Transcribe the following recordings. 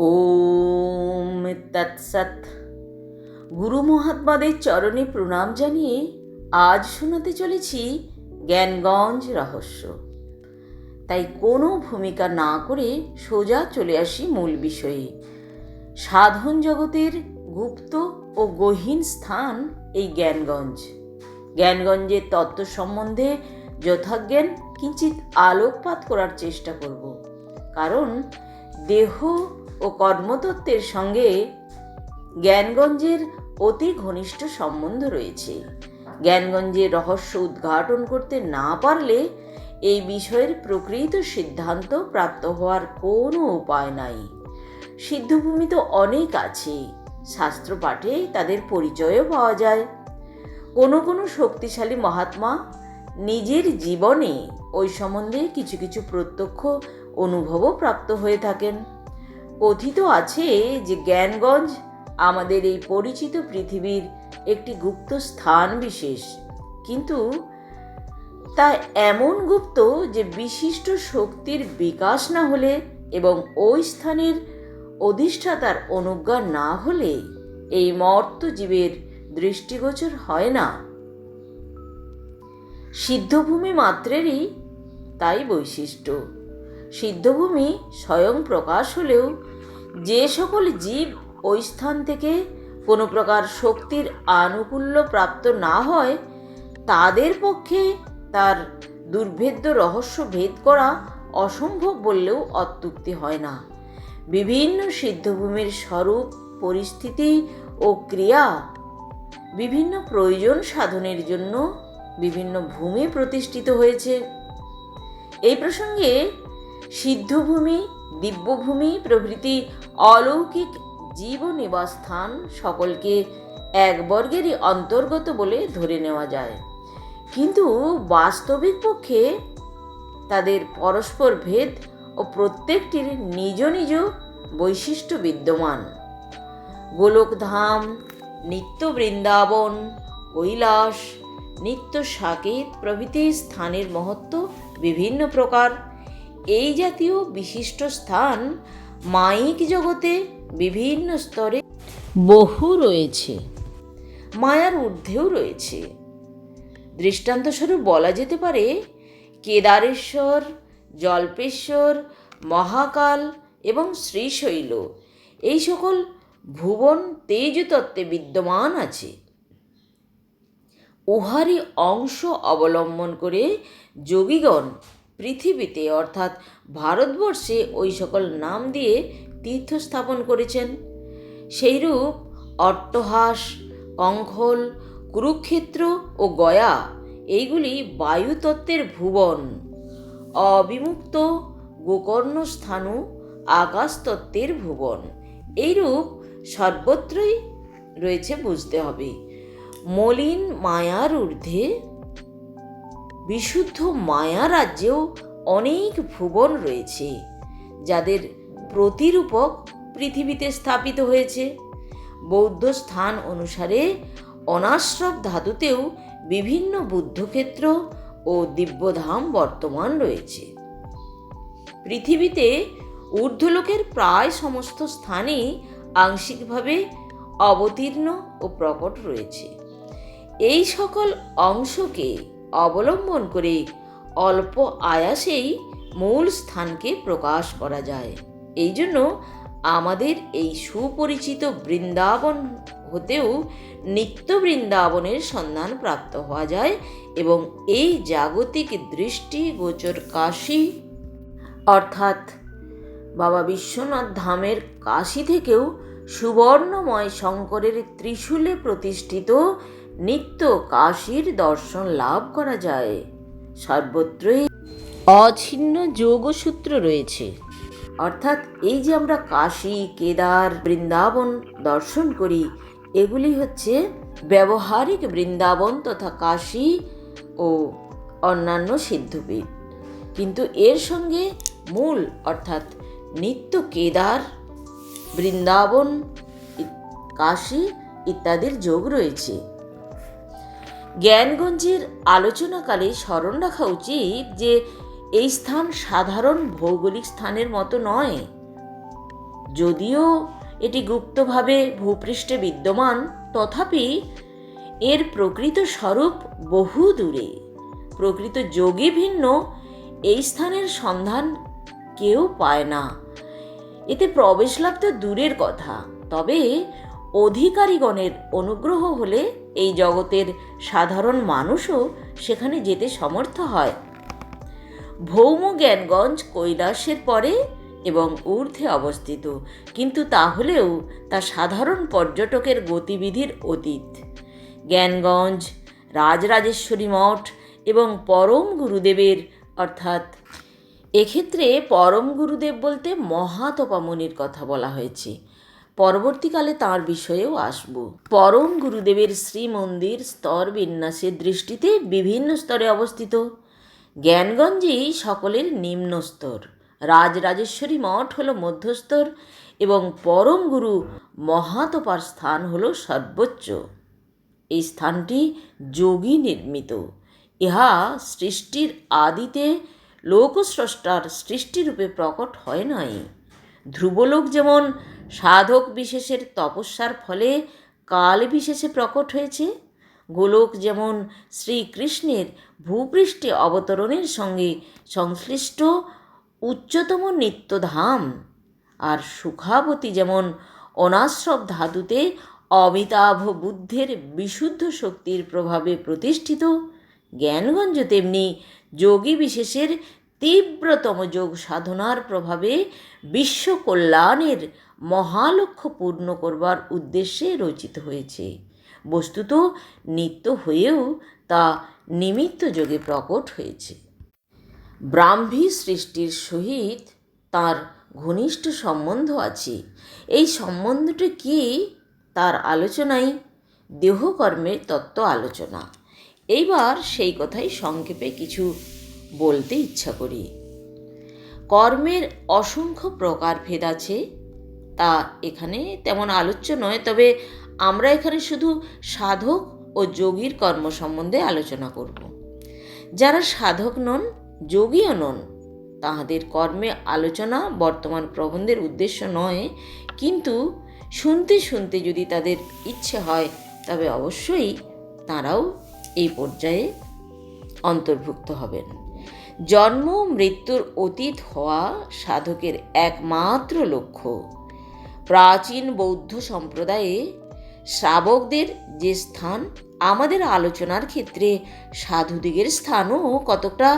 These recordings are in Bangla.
ওম তৎসৎ। গুরু মহাত্মাদের চরণে প্রণাম জানিয়ে আজ শোনাতে চলেছি জ্ঞানগঞ্জ রহস্য। তাই কোনো ভূমিকা না করে সোজা চলে আসি মূল বিষয়ে। সাধন জগতের গুপ্ত ও গহীন স্থান এই জ্ঞানগঞ্জ। জ্ঞানগঞ্জের তত্ত্ব সম্বন্ধে যথাজ্ঞান কিঞ্চিত আলোকপাত করার চেষ্টা করব, কারণ দেহ ও কর্মতত্ত্বের সঙ্গে জ্ঞানগঞ্জের অতি ঘনিষ্ঠ সম্বন্ধ রয়েছে। জ্ঞানগঞ্জের রহস্য উদ্ঘাটন করতে না পারলে এই বিষয়ের প্রকৃত সিদ্ধান্ত প্রাপ্ত হওয়ার কোনো উপায় নাই। সিদ্ধভূমি তো অনেক আছে, শাস্ত্র পাঠে তাদের পরিচয়ও পাওয়া যায়। কোনো কোনো শক্তিশালী মহাত্মা নিজের জীবনে ওই সম্বন্ধে কিছু কিছু প্রত্যক্ষ অনুভবও প্রাপ্ত হয়ে থাকেন। কথিত আছে যে জ্ঞানগঞ্জ আমাদের এই পরিচিত পৃথিবীর একটি গুপ্ত স্থান বিশেষ, কিন্তু তা এমন গুপ্ত যে বিশিষ্ট শক্তির বিকাশ না হলে এবং ওই স্থানের অধিষ্ঠাতার অনুজ্ঞা না হলে এই মর্ত জীবের দৃষ্টিগোচর হয় না। সিদ্ধভূমি মাত্রেরই তাই বৈশিষ্ট্য। সিদ্ধভূমি স্বয়ং প্রকাশ হলেও যে সকল জীব ওই স্থান থেকে কোনো প্রকার শক্তির আনুকূল্য প্রাপ্ত না হয়, তাদের পক্ষে তার দুর্ভেদ্য রহস্য ভেদ করা অসম্ভব বললেও অত্যুক্তি হয় না। বিভিন্ন সিদ্ধভূমির স্বরূপ, পরিস্থিতি ও ক্রিয়া বিভিন্ন প্রয়োজন সাধনের জন্য বিভিন্ন ভূমি প্রতিষ্ঠিত হয়েছে। এই প্রসঙ্গে সিদ্ধভূমি, দিব্যভূমি প্রভৃতি অলৌকিক জীব নিবাসস্থান সকলকে এক বর্গেরই অন্তর্গত বলে ধরে নেওয়া যায়, কিন্তু বাস্তবিক পক্ষে তাদের পরস্পর ভেদ ও প্রত্যেকটির নিজ নিজ বৈশিষ্ট্য বিদ্যমান। গোলকধাম, নিত্য বৃন্দাবন, কৈলাস, নিত্য সাকেত প্রভৃতি স্থানের মহত্ব বিভিন্ন প্রকার। এই জাতীয় বিশিষ্ট স্থান মায়িক জগতে বিভিন্ন স্তরে বহু রয়েছে, মায়ার ঊর্ধ্বেও রয়েছে। দৃষ্টান্তস্বরূপ বলা যেতে পারে কেদারেশ্বর, জল্পেশ্বর, মহাকাল এবং শ্রীশৈল এই সকল ভুবন তেজতত্ত্বে বিদ্যমান আছে। উহারই অংশ অবলম্বন করে যোগীগণ পৃথিবীতে অর্থাৎ ভারতবর্ষে ওই সকল নাম দিয়ে তীর্থ স্থাপন করেছেন। সেইরূপ অট্টহাস, কঙ্খল, কুরুক্ষেত্র ও গয়া এইগুলি বায়ুতত্ত্বের ভুবন। অবিমুক্ত গোকর্ণ স্থানু আকাশতত্ত্বের ভুবন। এইরূপ সর্বত্রই রয়েছে বুঝতে হবে। মলিন মায়ার ঊর্ধ্বে বিশুদ্ধ মায়া রাজ্যেও অনেক ভুবন রয়েছে, যাদের প্রতিরূপক পৃথিবীতে স্থাপিত হয়েছে। বৌদ্ধ স্থান অনুসারে অনাশ্রব ধাতুতেও বিভিন্ন বুদ্ধক্ষেত্র ও দিব্যধাম বর্তমান রয়েছে। পৃথিবীতে ঊর্ধ্বলোকের প্রায় সমস্ত স্থানেই আংশিকভাবে অবতীর্ণ ও প্রকট রয়েছে। এই সকল অংশকে অবলম্বন করে অল্প আয়াসেই মূল স্থানকে প্রকাশ করা যায়। এই জন্য আমাদের এই সুপরিচিত বৃন্দাবন হতেও নিত্য বৃন্দাবনের সন্ধান প্রাপ্ত হওয়া যায় এবং এই জাগতিক দৃষ্টিগোচর কাশী অর্থাৎ বাবা বিশ্বনাথ ধামের কাশী থেকেও সুবর্ণময় শঙ্করের ত্রিশূলে প্রতিষ্ঠিত নিত্য কাশীর দর্শন লাভ করা যায়। সর্বত্রই অছিন্ন যোগসূত্র রয়েছে, অর্থাৎ এই যে আমরা কাশী, কেদার, বৃন্দাবন দর্শন করি, এগুলি হচ্ছে ব্যবহারিক বৃন্দাবন তথা কাশী ও অন্যান্য সিদ্ধপীঠ, কিন্তু এর সঙ্গে মূল অর্থাৎ নিত্য কেদার, বৃন্দাবন, কাশী ইত্যাদির যোগ রয়েছে। জ্ঞানগঞ্জের আলোচনাকালে স্মরণ রাখা উচিত যে এই স্থান সাধারণ ভৌগোলিক স্থানের মতো নয়। যদিও এটি গুপ্তভাবে ভূপৃষ্ঠে বিদ্যমান, তথাপি এর প্রকৃত স্বরূপ বহু দূরে। প্রকৃত যোগী ভিন্ন এই স্থানের সন্ধান কেউ পায় না। এতে প্রবেশ লাভ তো দূরের কথা, তবে অধিকারীগণের অনুগ্রহ হলে এই জগতের সাধারণ মানুষও সেখানে যেতে সমর্থ হয়। ভৌম জ্ঞানগঞ্জ কৈলাসের পরে এবং ঊর্ধ্বে অবস্থিত, কিন্তু তাহলেও তা সাধারণ পর্যটকের গতিবিধির অতীত। জ্ঞানগঞ্জ, রাজরাজেশ্বরী মঠ এবং পরম গুরুদেবের, অর্থাৎ এক্ষেত্রে পরম গুরুদেব বলতে মহাতপা মুনির কথা বলা হয়েছে, পরবর্তীকালে তাঁর বিষয়েও আসব। পরম গুরুদেবের শ্রীমন্দির স্তর বিন্যাসের দৃষ্টিতে বিভিন্ন স্তরে অবস্থিত। জ্ঞানগঞ্জই সকলের নিম্ন স্তর, রাজরাজেশ্বরী মঠ হল মধ্যস্তর এবং পরম গুরু মহাতপার স্থান হল সর্বোচ্চ। এই স্থানটি যোগী নির্মিত। ইহা সৃষ্টির আদিতে লোকস্রষ্টার সৃষ্টিরূপে প্রকট হয় নাই। ধ্রুবলোক যেমন সাধক বিশেষের তপস্যার ফলে কাল বিশেষে প্রকট হয়েছে, গোলক যেমন শ্রীকৃষ্ণের ভূপৃষ্ঠে অবতরণের সঙ্গে সংশ্লিষ্ট উচ্চতম নিত্যধাম, আর সুখাবতী যেমন অনাশ্রব ধাতুতে অমিতাভ বুদ্ধের বিশুদ্ধ শক্তির প্রভাবে প্রতিষ্ঠিত, জ্ঞানগঞ্জ তেমনি যোগী বিশেষের তীব্রতম যোগ সাধনার প্রভাবে বিশ্ব কল্যাণের মহালক্ষ্য পূর্ণ করবার উদ্দেশ্যে রচিত হয়েছে। বস্তুত নিত্য হয়েও তা নিমিত্ত যোগে প্রকট হয়েছে। ব্রাহ্মী সৃষ্টির সহিত তার ঘনিষ্ঠ সম্বন্ধ আছে। এই সম্বন্ধটি কি, তার আলোচনাই দেহকর্মের তত্ত্ব আলোচনা। এইবার সেই কথাই সংক্ষেপে কিছু বলতে ইচ্ছা করি। কর্মের অসংখ্য প্রকারভেদ আছে, তা এখানে তেমন আলোচ্য নয়, তবে আমরা এখানে শুধু সাধক ও যোগীর কর্ম সম্বন্ধে আলোচনা করব। যারা সাধক নন, যোগীও নন, তাহাদের কর্মে আলোচনা বর্তমান প্রবন্ধের উদ্দেশ্য নয়, কিন্তু শুনতে শুনতে যদি তাদের ইচ্ছে হয় তবে অবশ্যই তাঁরাও এই পর্যায়ে অন্তর্ভুক্ত হবেন। জন্ম মৃত্যুর অতীত হওয়া সাধকের একমাত্র লক্ষ্য। প্রাচীন বৌদ্ধ সম্প্রদায়ে শ্রাবকদের যে স্থান, আমাদের আলোচনার ক্ষেত্রে সাধুদিগের স্থানও কতটা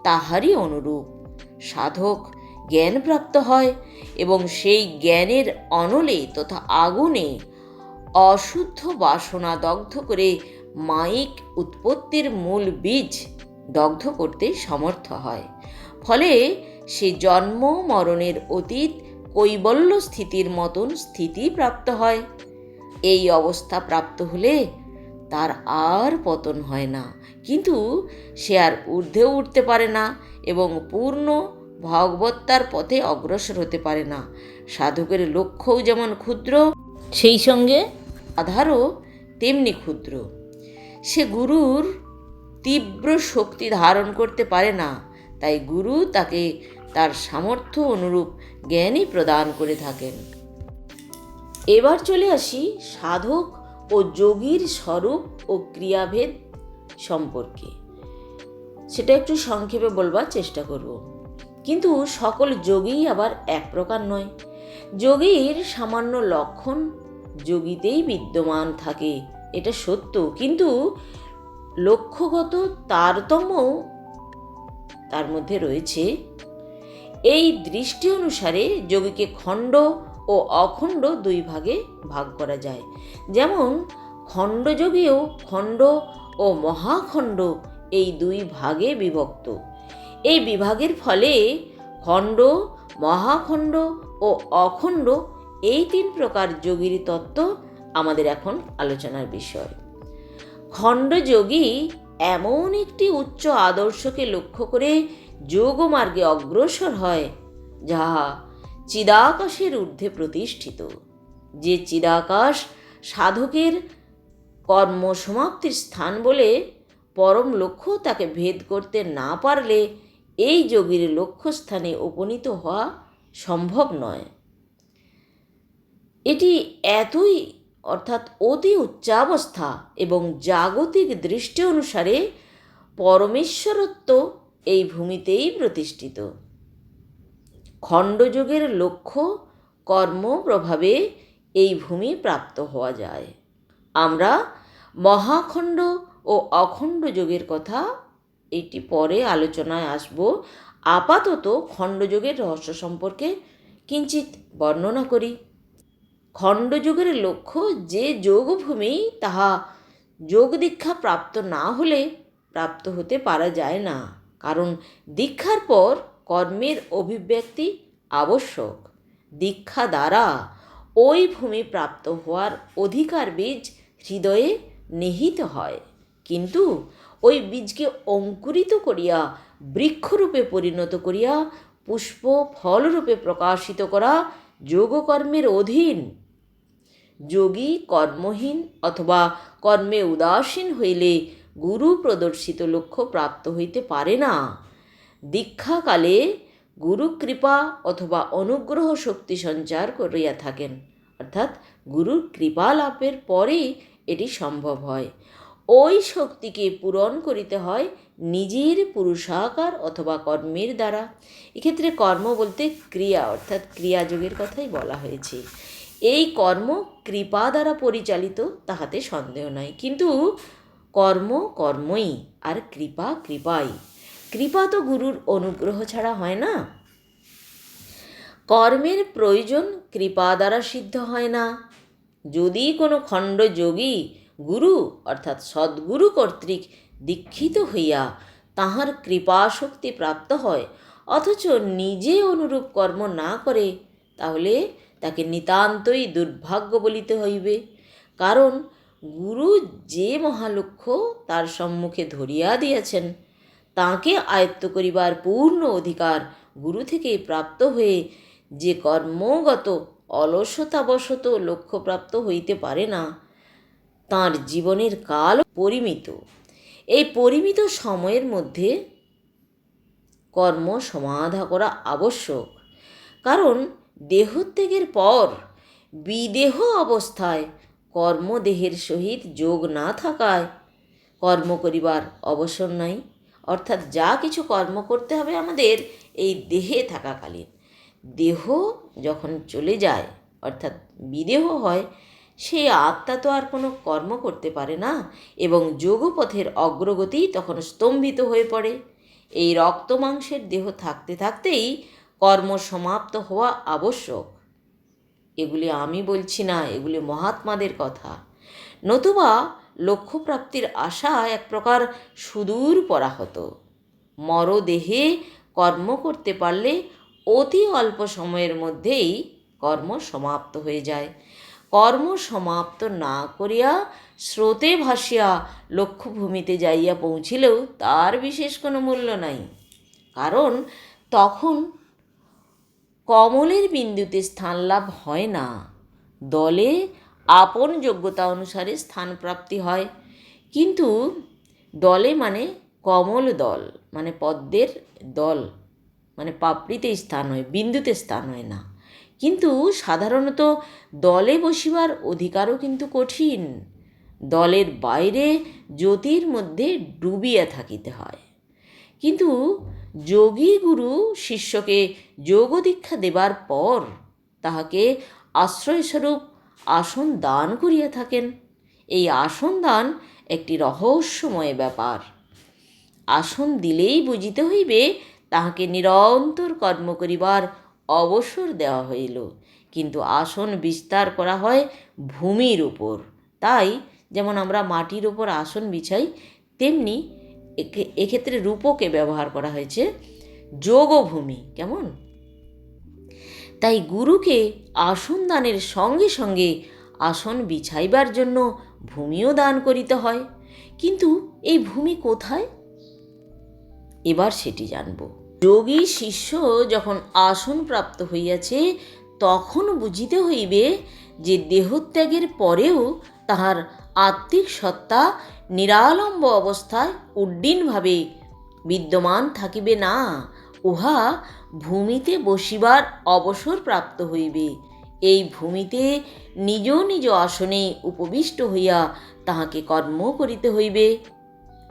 তাহারই অনুরূপ। সাধক জ্ঞানপ্রাপ্ত হয় এবং সেই জ্ঞানের অনলে তথা আগুনে অশুদ্ধ বাসনা দগ্ধ করে মায়িক উৎপত্তির মূল বীজ দগ্ধ করতে সমর্থ হয়। ফলে সে জন্ম মরণের অতীত কৈবল্য স্থিতির মতন স্থিতি প্রাপ্ত হয়। এই অবস্থা প্রাপ্ত হলে তার আর পতন হয় না, কিন্তু সে আর ঊর্ধ্বেও উঠতে পারে না এবং পূর্ণ ভগবত্তার পথে অগ্রসর হতে পারে না। সাধকের লক্ষ্যও যেমন ক্ষুদ্র, সেই সঙ্গে আধারও তেমনি ক্ষুদ্র। সে গুরুর তীব্র শক্তি ধারণ করতে পারে না, তাই গুরু তাকে তার সামর্থ্য অনুরূপ জ্ঞানই প্রদান করে থাকেন। এবার চলে আসি সাধক ও যোগীর স্বরূপ ও ক্রিয়াভেদ সম্পর্কে। সেটা একটু সংক্ষেপে বলবার চেষ্টা করব। কিন্তু সকল যোগী আবার এক প্রকার নয়। যোগীর সামান্য লক্ষণ যোগীতেই বিদ্যমান থাকে, এটা সত্য, কিন্তু লক্ষ্যগত তারতম্যও তার মধ্যে রয়েছে। এই দৃষ্টি অনুসারে যোগীকে খণ্ড ও অখণ্ড দুই ভাগে ভাগ করা যায়। যেমন খণ্ডযোগীও খণ্ড ও মহাখণ্ড এই দুই ভাগে বিভক্ত। এই বিভাগের ফলে খণ্ড, মহাখণ্ড ও অখণ্ড এই তিন প্রকার যোগীর তত্ত্ব আমাদের এখন আলোচনার বিষয়। খণ্ডযোগী এমন একটি উচ্চ আদর্শকে লক্ষ্য করে যোগমার্গে অগ্রসর হয়, যাহা চিদাকাশের ঊর্ধ্বে প্রতিষ্ঠিত। যে চিদাকাশ সাধকের কর্মসমাপ্তির স্থান বলে পরম লক্ষ্য তাকে ভেদ করতে না পারলে এই যোগীর লক্ষ্যস্থানে উপনীত হওয়া সম্ভব নয়। এটি এতই অর্থাৎ অতি উচ্চাবস্থা এবং জাগতিক দৃষ্টি অনুসারে পরমেশ্বরত্ব এই ভূমিতেই প্রতিষ্ঠিত। খণ্ডযোগের লক্ষ্য কর্ম প্রভাবে এই ভূমি প্রাপ্ত হওয়া যায়। আমরা মহাখণ্ড ও অখণ্ড যোগের কথা এটি পরে আলোচনায় আসব। আপাতত খণ্ডযোগের রহস্য সম্পর্কে কিঞ্চিত বর্ণনা করি। খণ্ডযোগের লক্ষ্য যে যোগভূমি, তাহা যোগ দীক্ষা প্রাপ্ত না হলে প্রাপ্ত হতে পারা যায় না, কারণ দীক্ষার পর কর্মের অভিব্যক্তি আবশ্যক। দীক্ষা দ্বারা ওই ভূমি প্রাপ্ত হওয়ার অধিকার বীজ হৃদয়ে নিহিত হয়, কিন্তু ওই বীজকে অঙ্কুরিত করিয়া বৃক্ষরূপে পরিণত করিয়া পুষ্প ফলরূপে প্রকাশিত করা যোগকর্মের অধীন। যোগী কর্মহীন অথবা কর্মে উদাসীন হইলে গুরু প্রদর্শিত লক্ষ্য প্রাপ্ত হইতে পারে না। দীক্ষাকালে গুরু কৃপা অথবা অনুগ্রহ শক্তি সঞ্চার করিয়া থাকেন, অর্থাৎ গুরুর কৃপা লাভের পরেই এটি সম্ভব হয়। ওই শক্তিকে পূরণ করিতে হয় নিজের পুরুষাকার অথবা কর্মের দ্বারা। এক্ষেত্রে কর্ম বলতে ক্রিয়া অর্থাৎ ক্রিয়াযোগের কথাই বলা হয়েছে। এই কর্ম কৃপা দ্বারা পরিচালিত, তাহাতে সন্দেহ নাই, কিন্তু কর্ম কর্মই আর কৃপা কৃপাই। কৃপা তো গুরুর অনুগ্রহ ছাড়া হয় না। কর্মের প্রয়োজন কৃপা দ্বারা সিদ্ধ হয় না। যদি কোনো খণ্ডযোগী গুরু অর্থাৎ সদ্গুরু কর্তৃক দীক্ষিত হইয়া তাহার কৃপা শক্তি প্রাপ্ত হয়, অথচ নিজে অনুরূপ কর্ম না করে, তাহলে তাকে নিতান্তই দুর্ভাগ্য বলিতে হইবে। কারণ গুরু যে মহালক্ষ্য তার সম্মুখে ধরিয়া দিয়াছেন, তাকে আয়ত্ত করিবার পূর্ণ অধিকার গুরু থেকেই প্রাপ্ত হয়ে যে কর্মগত অলসতাবশত লক্ষ্যপ্রাপ্ত হইতে পারে না, তাঁর জীবনের কাল পরিমিত। এই পরিমিত সময়ের মধ্যে কর্ম সমাধা করা আবশ্যক। কারণ দেহত্যাগের পর বিদেহ অবস্থায় কর্মদেহের সহিত যোগ না থাকায় কর্ম করিবার অবসর নাই। অর্থাৎ যা কিছু কর্ম করতে হবে আমাদের এই দেহে থাকাকালীন, দেহ যখন চলে যায় অর্থাৎ বিদেহ হয়, সেই আত্মা তো আর কোনো কর্ম করতে পারে না এবং যোগপথের অগ্রগতি তখন স্তম্ভিত হয়ে পড়ে। এই রক্ত মাংসের দেহ থাকতে থাকতেই কর্ম সমাপ্ত হওয়া আবশ্যক। এগুলি আমি বলছি না, এগুলি মহাত্মাদের কথা। নতুবা লক্ষ্যপ্রাপ্তির আশা এক প্রকার সুদূর পরাহত। মরদেহে কর্ম করতে পারলে অতি অল্প সময়ের মধ্যেই কর্ম সমাপ্ত হয়ে যায়। কর্ম সমাপ্ত না করিয়া স্রোতে ভাসিয়া লক্ষ্যভূমিতে যাইয়া পৌঁছিলেও তার বিশেষ কোনো মূল্য নাই। কারণ তখন কমলের বিন্দুতে স্থান লাভ হয় না। দলে আপন যোগ্যতা অনুসারে স্থান প্রাপ্তি হয়, কিন্তু দলে মানে কমল দল, মানে পদ্মের দল, মানে পাপড়িতে স্থান হয়, বিন্দুতে স্থান হয় না। কিন্তু সাধারণত দলে বসিবার অধিকারও কিন্তু কঠিন। দলের বাইরে জ্যোতির মধ্যে ডুবিয়া থাকিতে হয়। কিন্তু যোগী গুরু শিষ্যকে যোগ দীক্ষা দেবার পর তাহাকে আশ্রয়স্বরূপ আসন দান করিয়া থাকেন। এই আসন দান একটি রহস্যময় ব্যাপার। আসন দিলেই বুঝিতে হইবে তাহাকে নিরন্তর কর্ম করিবার অবসর দেওয়া হইল, কিন্তু আসন বিস্তার করা হয় ভূমির উপর। তাই যেমন আমরা মাটির উপর আসন বিছাই, তেমনি এক্ষেত্রে রূপকে ব্যবহার করা হয়েছে যোগভূমি। কেমন? তাই গুরুকে আসন দানের সঙ্গে সঙ্গে আসন বিছাইবার জন্য ভূমিও দান করিতে হয়। কিন্তু এই ভূমি কোথায়? এবার সেটি জানব। যোগী শিষ্য যখন আসন প্রাপ্ত হইয়াছে, তখন বুঝিতে হইবে যে দেহত্যাগের পরেও তাহার আত্মিক সত্তা নিরালম্ব অবস্থায় উড্ডীনভাবে বিদ্যমান থাকিবে না। উহা ভূমিতে বসিবার অবসর প্রাপ্ত হইবে এই ভূমিতে নিজ নিজ আসনে উপবিষ্ট হইয়া তাহাকে কর্ম করিতে হইবে।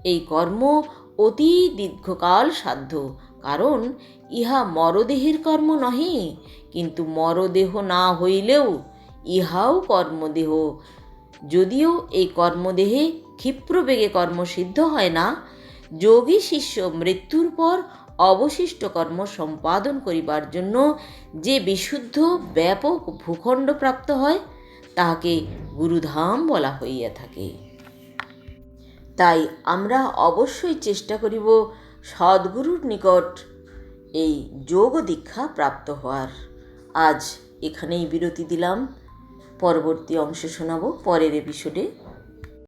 এই কর্ম অতি দীর্ঘকাল সাধ্য, কারণ ইহা মরদেহের কর্ম নহে, কিন্তু মরদেহ না হইলেও ইহাও কর্মদেহ। যদিও এই কর্মদেহে ক্ষিপ্রবেগে কর্ম সিদ্ধ হয় না, যোগী শিষ্য মৃত্যুর পর অবশিষ্ট কর্ম সম্পাদন করিবার জন্য যে বিশুদ্ধ ব্যাপক ভূখণ্ড প্রাপ্ত হয়, তাহাকে গুরুধাম বলা হইয়া থাকে। তাই আমরা অবশ্যই চেষ্টা করিব সদ্গুরুর নিকট এই যোগ দীক্ষা প্রাপ্ত হওয়ার। আজ এখানেই বিরতি দিলাম, পরবর্তী অংশ শোনাব পরের এপিসোডে।